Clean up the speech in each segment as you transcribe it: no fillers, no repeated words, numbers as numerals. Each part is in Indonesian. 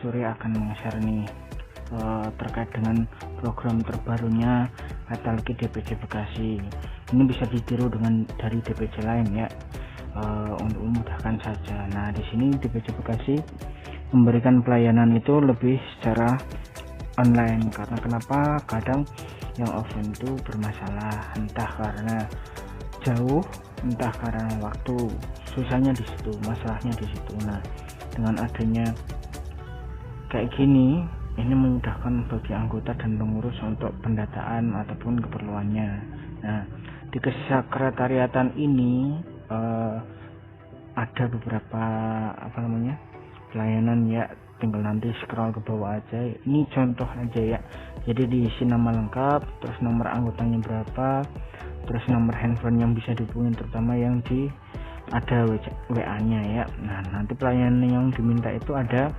Surya akan meng-share nih terkait dengan program terbarunya Fatality DPC Bekasi. Ini bisa ditiru dengan dari DPC lain ya, untuk memudahkan saja. Nah, di sini DPC Bekasi memberikan pelayanan itu lebih secara online, karena kenapa kadang yang offline itu bermasalah, entah karena jauh, entah karena waktu. Susahnya di situ, masalahnya di situ. Nah, dengan adanya kayak gini, ini memudahkan bagi anggota dan pengurus untuk pendataan ataupun keperluannya. Nah, di kesekretariatan ini ada beberapa pelayanan ya, tinggal nanti scroll ke bawah aja. Ini contoh aja ya. Jadi diisi nama lengkap, terus nomor anggotanya berapa, terus nomor handphone yang bisa dihubungi, terutama yang ada WA-nya ya. Nah, nanti pelayanan yang diminta itu ada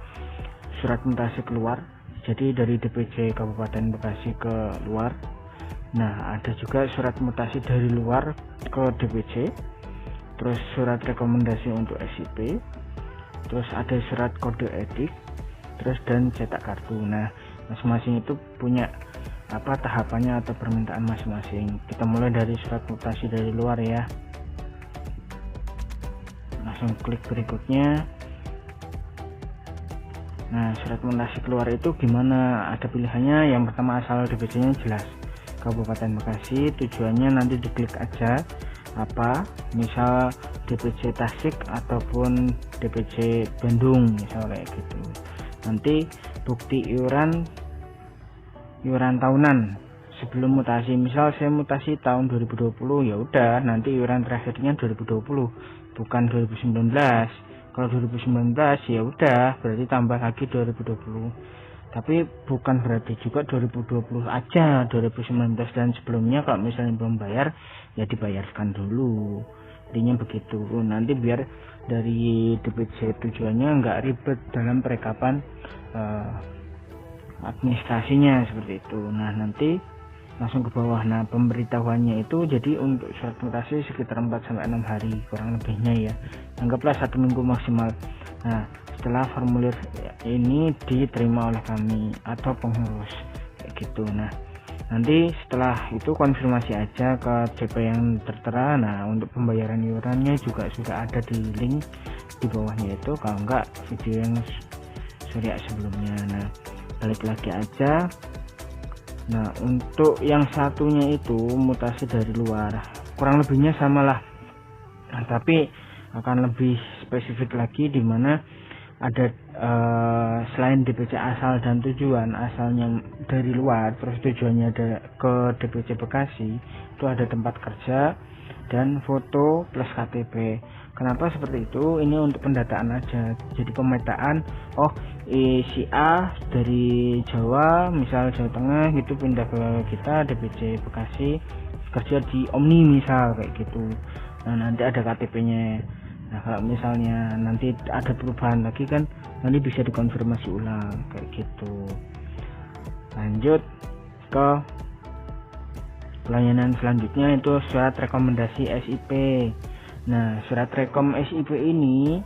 surat mutasi keluar, jadi dari DPC Kabupaten Bekasi ke luar. Nah, ada juga surat mutasi dari luar ke DPC, terus surat rekomendasi untuk SIP, terus ada surat kode etik, terus dan cetak kartu. Nah, masing-masing itu punya tahapannya atau permintaan masing-masing. Kita mulai dari surat mutasi dari luar ya. Langsung klik berikutnya. Nah, surat mutasi keluar itu gimana? Ada pilihannya. Yang pertama, asal DPC-nya jelas, Kabupaten Bekasi. Tujuannya nanti diklik aja apa, misal DPC Tasik ataupun DPC Bandung misal kayak gitu. Nanti bukti iuran tahunan sebelum mutasi. Misal saya mutasi tahun 2020, ya udah nanti iuran terakhirnya 2020, bukan 2019. Kalau 2019 ya udah berarti tambah lagi 2020. Tapi bukan berarti juga 2020 aja, 2019 dan sebelumnya kalau misalnya belum bayar ya dibayarkan dulu. Intinya begitu. Nanti biar dari DPC tujuannya nggak ribet dalam perekapan administrasinya seperti itu. Nah, nanti langsung ke bawah. Nah, pemberitahuannya itu jadi untuk surat mutasi sekitar 4-6 hari kurang lebihnya ya. Anggaplah 1 minggu maksimal. Nah, setelah formulir ini diterima oleh kami atau pengurus kayak gitu. Nah, nanti setelah itu konfirmasi aja ke CP yang tertera. Nah, untuk pembayaran iurannya juga sudah ada di link di bawahnya itu, kalau enggak video yang Surya sebelumnya. Nah, balik lagi aja. Nah, untuk yang satunya itu mutasi dari luar, kurang lebihnya samalah. Nah, tapi akan lebih spesifik lagi, di mana ada selain DPC asal dan tujuan, asalnya dari luar terus tujuannya ada ke DPC Bekasi, itu ada tempat kerja dan foto plus KTP. Kenapa seperti itu? Ini untuk pendataan aja, jadi pemetaan. Si A dari Jawa, misal Jawa Tengah gitu, pindah ke kita DPC Bekasi, kerja di Omni misal kayak gitu. Nah, nanti ada KTP-nya. Nah, kalau misalnya nanti ada perubahan lagi kan nanti bisa dikonfirmasi ulang kayak gitu. Lanjut ke pelayanan selanjutnya, itu surat rekomendasi SIP. Nah, surat rekom SIP ini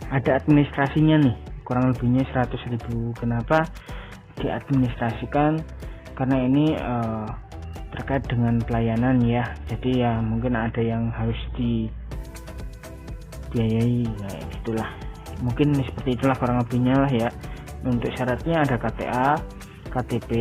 ada administrasinya nih, kurang lebihnya 100.000. Kenapa diadministrasikan? Karena ini terkait dengan pelayanan ya, jadi ya mungkin ada yang harus dibiayai kayak gitulah, mungkin seperti itulah kurang lebihnya lah ya. Untuk syaratnya ada KTA, KTP,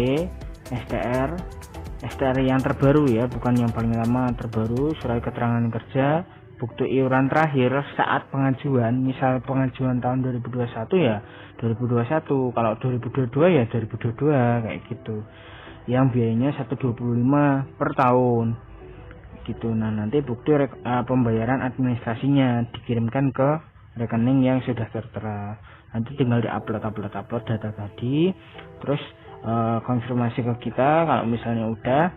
STR yang terbaru ya, bukan yang paling lama, terbaru, surat keterangan kerja, bukti iuran terakhir saat pengajuan. Misal pengajuan tahun 2021 ya 2021, kalau 2022 ya 2022 kayak gitu. Yang biayanya 125 per tahun gitu. Nah, nanti bukti pembayaran administrasinya dikirimkan ke rekening yang sudah tertera. Nanti tinggal diupload data tadi, terus konfirmasi ke kita kalau misalnya udah.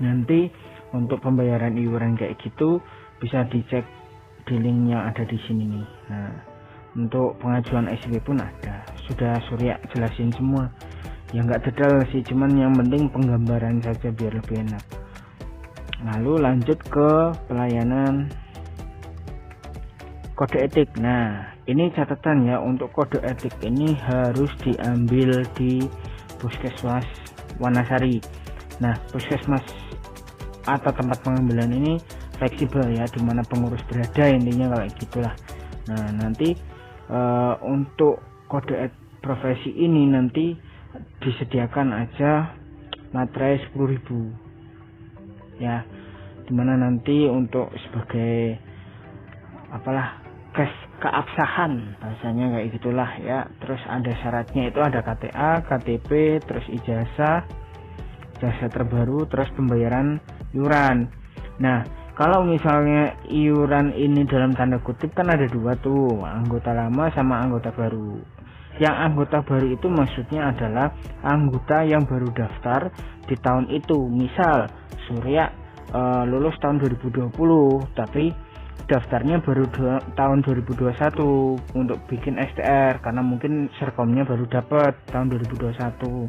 Nanti untuk pembayaran iuran kayak gitu bisa dicek di link yang ada di sini nih. Nah, untuk pengajuan SIP pun ada, sudah Surya jelasin semua. Ya nggak detail sih, cuman yang penting penggambaran saja biar lebih enak. Lalu lanjut ke pelayanan kode etik. Nah, ini catatan ya, untuk kode etik ini harus diambil di Puskesmas Wanasari. Nah, Puskesmas atau tempat pengambilan ini fleksibel ya, dimana pengurus berada, intinya kalau gitulah. Nah, nanti untuk kode profesi ini nanti disediakan aja materai 10.000 ya, dimana nanti untuk sebagai apalah keabsahan bahasanya kayak gitulah ya. Terus ada syaratnya, itu ada KTA, KTP, terus ijazah terbaru, terus pembayaran iuran. Nah, kalau misalnya iuran ini dalam tanda kutip kan ada dua tuh, anggota lama sama anggota baru. Yang anggota baru itu maksudnya adalah anggota yang baru daftar di tahun itu. Misal Surya lulus tahun 2020 tapi daftarnya baru tahun 2021 untuk bikin STR, karena mungkin serkomnya baru dapat tahun 2021.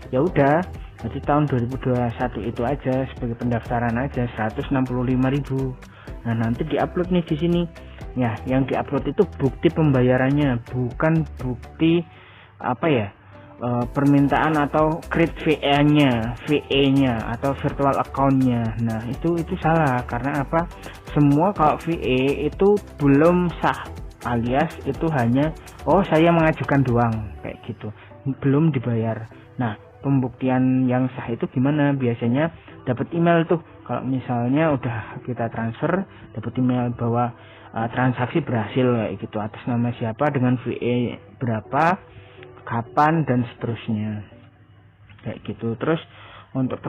Ya udah, jadi tahun 2021 itu aja sebagai pendaftaran aja 165.000. Nah, nanti diupload nih di sini. Ya, yang diupload itu bukti pembayarannya, bukan bukti permintaan atau create VA-nya atau virtual account-nya. Nah, itu salah, karena apa? Semua kalau VA itu belum sah, alias itu hanya saya mengajukan doang kayak gitu, belum dibayar. Nah, pembuktian yang sah itu gimana? Biasanya dapat email tuh, kalau misalnya udah kita transfer, dapat email bahwa transaksi berhasil kayak gitu, atas nama siapa, dengan VA berapa, kapan, dan seterusnya kayak gitu. Terus untuk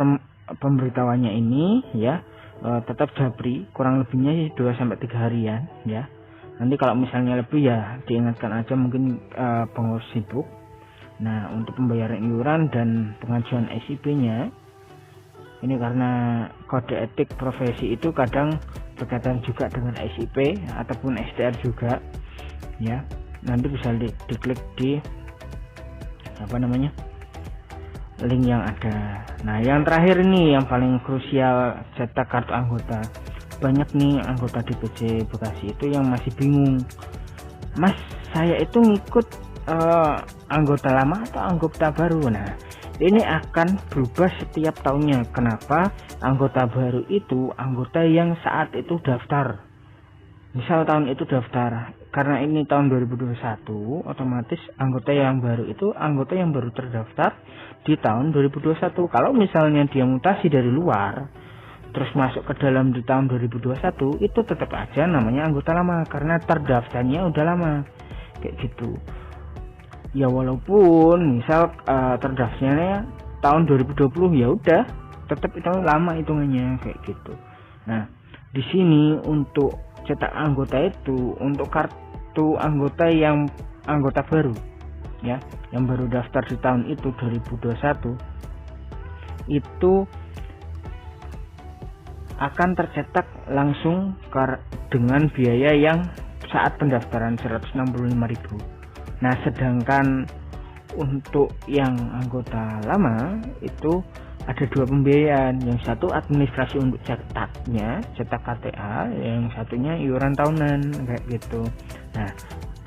pemberitahuannya ini ya tetap Japri, kurang lebihnya 2-3 harian ya. Nanti kalau misalnya lebih ya diingatkan aja, mungkin pengurus sibuk. Nah, untuk pembayaran iuran dan pengajuan SIP-nya ini, karena kode etik profesi itu kadang berkaitan juga dengan SIP ataupun STR juga ya. Nanti bisa diklik di link yang ada. Nah, yang terakhir ini yang paling krusial, cetak kartu anggota. Banyak nih anggota DPC Bekasi itu yang masih bingung, Mas, saya itu ngikut anggota lama atau anggota baru. Nah, ini akan berubah setiap tahunnya. Kenapa? Anggota baru itu anggota yang saat itu daftar. Misal tahun itu daftar, karena ini tahun 2021, otomatis anggota yang baru itu anggota yang baru terdaftar di tahun 2021. Kalau misalnya dia mutasi dari luar terus masuk ke dalam di tahun 2021, itu tetap aja namanya anggota lama karena terdaftarnya udah lama kayak gitu. Ya walaupun misal terdaftarnya tahun 2020, ya udah tetap itu lama hitungannya kayak gitu. Nah, di sini untuk cetak anggota itu, untuk kartu anggota yang anggota baru ya, yang baru daftar di tahun itu 2021, itu akan tercetak langsung dengan biaya yang saat pendaftaran 165.000. Nah, sedangkan untuk yang anggota lama itu ada dua pembiayaan. Yang satu administrasi untuk cetaknya, cetak KTA, yang satunya iuran tahunan kayak gitu. Nah,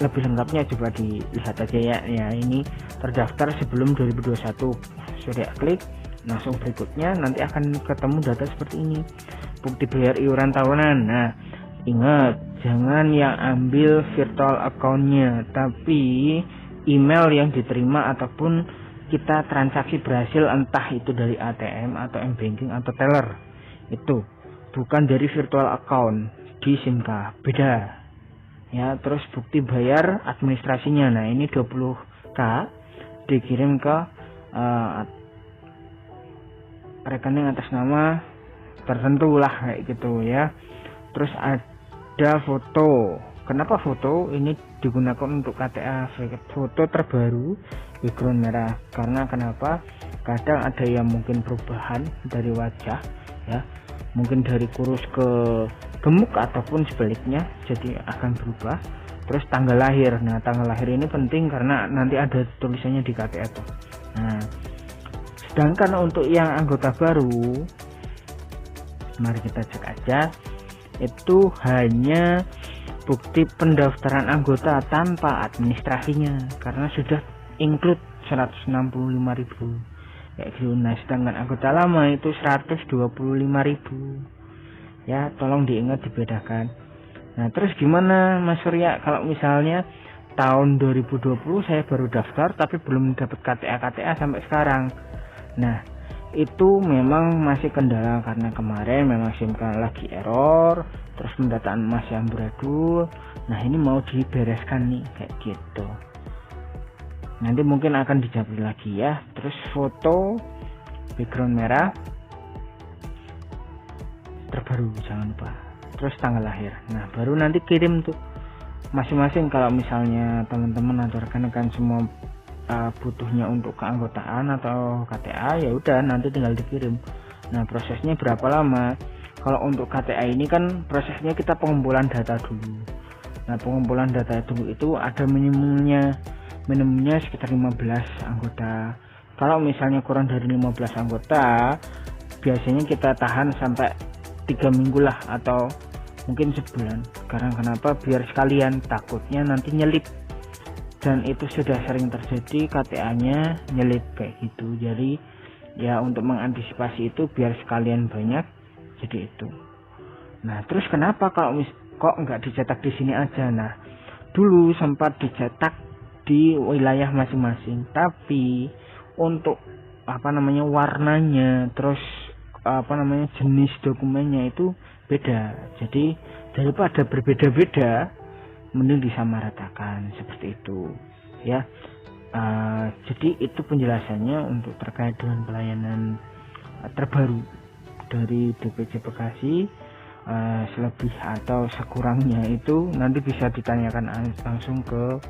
lebih lengkapnya coba dilihat aja ya. Ya, ini terdaftar sebelum 2021. Sudah klik, langsung berikutnya nanti akan ketemu data seperti ini. Bukti bayar iuran tahunan. Nah, ingat, jangan yang ambil virtual account-nya, tapi email yang diterima ataupun kita transaksi berhasil, entah itu dari ATM atau M-Banking atau teller, itu bukan dari virtual account di SIMKA, beda ya. Terus bukti bayar administrasinya, nah ini 20.000 dikirim ke rekening atas nama tertentu lah kayak gitu ya. Terus ada foto. Kenapa foto ini digunakan untuk KTA? Foto terbaru background merah, karena kenapa? Kadang ada yang mungkin perubahan dari wajah ya, mungkin dari kurus ke gemuk ataupun sebaliknya, jadi akan berubah. Terus tanggal lahir. Nah, tanggal lahir ini penting karena nanti ada tulisannya di KTA tuh. Nah, sedangkan untuk yang anggota baru, mari kita cek aja, itu hanya bukti pendaftaran anggota tanpa administrasinya karena sudah include 165.000 kayak gitu. Nah sedangkan anggota lama itu 125.000 ya, tolong diingat dibedakan. Nah terus gimana Mas Surya kalau misalnya tahun 2020 saya baru daftar tapi belum dapat KTA sampai sekarang? Nah itu memang masih kendala karena kemarin memang SIM lagi error, terus pendataan masih amburadul. Nah ini mau dibereskan nih kayak gitu, nanti mungkin akan dijabri lagi ya. Terus foto background merah terbaru jangan lupa, terus tanggal lahir. Nah baru nanti kirim tuh masing-masing. Kalau misalnya teman-teman atau rekan-rekan semua butuhnya untuk keanggotaan atau KTA, ya udah nanti tinggal dikirim. Nah prosesnya berapa lama? Kalau untuk KTA ini kan prosesnya kita pengumpulan data dulu. Nah pengumpulan data dulu itu ada minimumnya sekitar 15 anggota. Kalau misalnya kurang dari 15 anggota biasanya kita tahan sampai 3 minggu lah atau mungkin sebulan. Karena kenapa? Biar sekalian, takutnya nanti nyelip, dan itu sudah sering terjadi KTA-nya nyelip kayak gitu. Jadi ya untuk mengantisipasi itu biar sekalian banyak, jadi itu. Nah terus kenapa kalau kok nggak dicetak di sini aja? Nah dulu sempat dicetak di wilayah masing-masing, tapi untuk warnanya, terus jenis dokumennya itu beda. Jadi daripada berbeda-beda, mending disamaratakan seperti itu ya. Jadi itu penjelasannya untuk terkait dengan pelayanan terbaru dari DPC Bekasi. Selebih atau sekurangnya itu nanti bisa ditanyakan langsung ke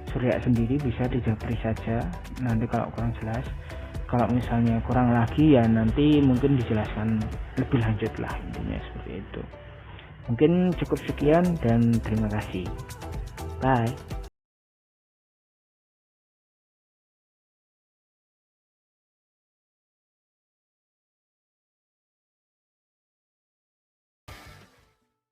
Surya sendiri, bisa dijabri saja nanti kalau kurang jelas. Kalau misalnya kurang lagi ya nanti mungkin dijelaskan lebih lanjut lah, intinya seperti itu. Mungkin cukup sekian dan terima kasih. Bye.